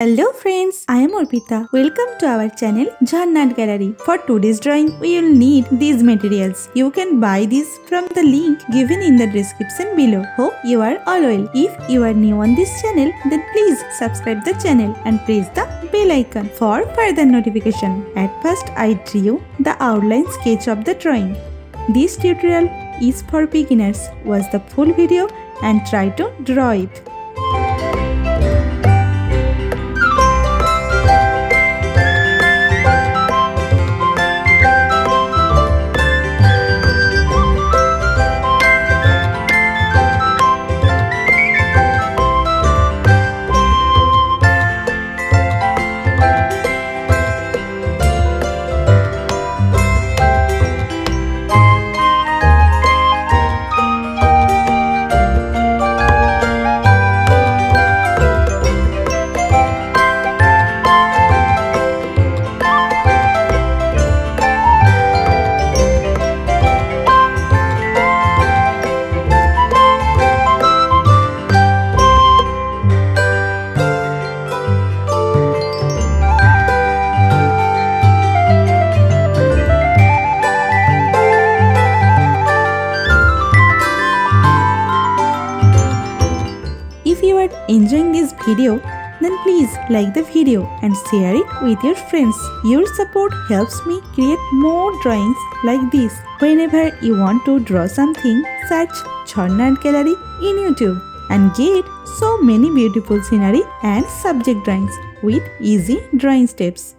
Hello friends, I am Arpita. Welcome to our channel Jharna Gallery. For today's drawing, we will need these materials. You can buy these from the link given in the description below. Hope you are all well. If you are new on this channel, then please subscribe the channel and press the bell icon for further notification. At first, I drew the outline sketch of the drawing. This tutorial is for beginners. Watch the full video and try to draw it. If you are enjoying this video, then please like the video and share it with your friends. Your support helps me create more drawings like this. Whenever you want to draw something, search Jharna Gallery in YouTube and get so many beautiful scenery and subject drawings with easy drawing steps.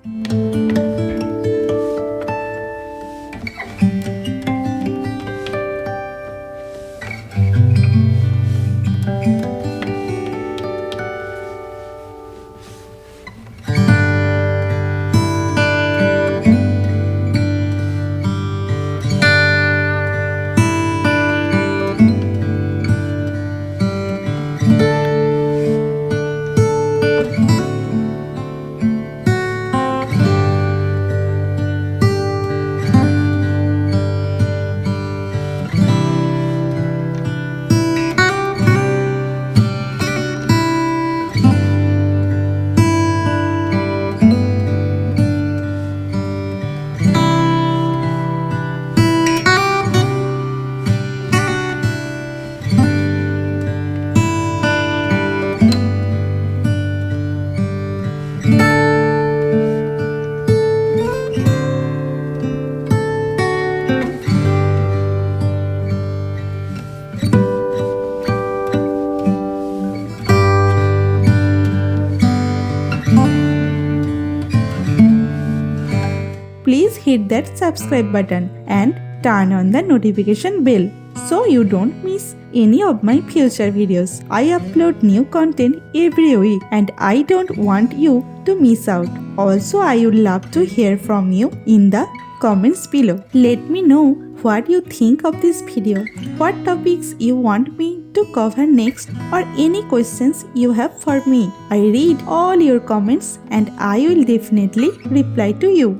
Please hit that subscribe button and turn on the notification bell so you don't miss any of my future videos. I upload new content every week and I don't want you to miss out. Also, I would love to hear from you in the comments below. Let me know what you think of this video, what topics you want me to cover next, or any questions you have for me. I read all your comments and I will definitely reply to you.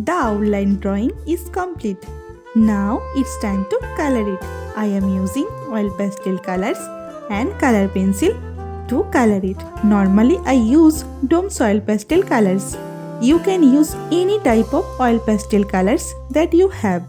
The outline drawing is complete. Now it's time to color it. I am using oil pastel colors and color pencil to color it. Normally I use Dome's oil pastel colors. You can use any type of oil pastel colors that you have.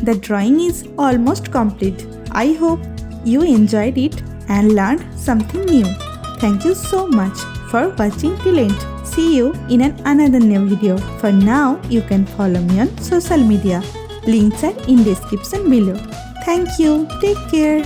The drawing is almost complete. I hope you enjoyed it and learned something new. Thank you so much for watching till end. See you in another new video. For now, you can follow me on social media. Links are in description below. Thank you. Take care.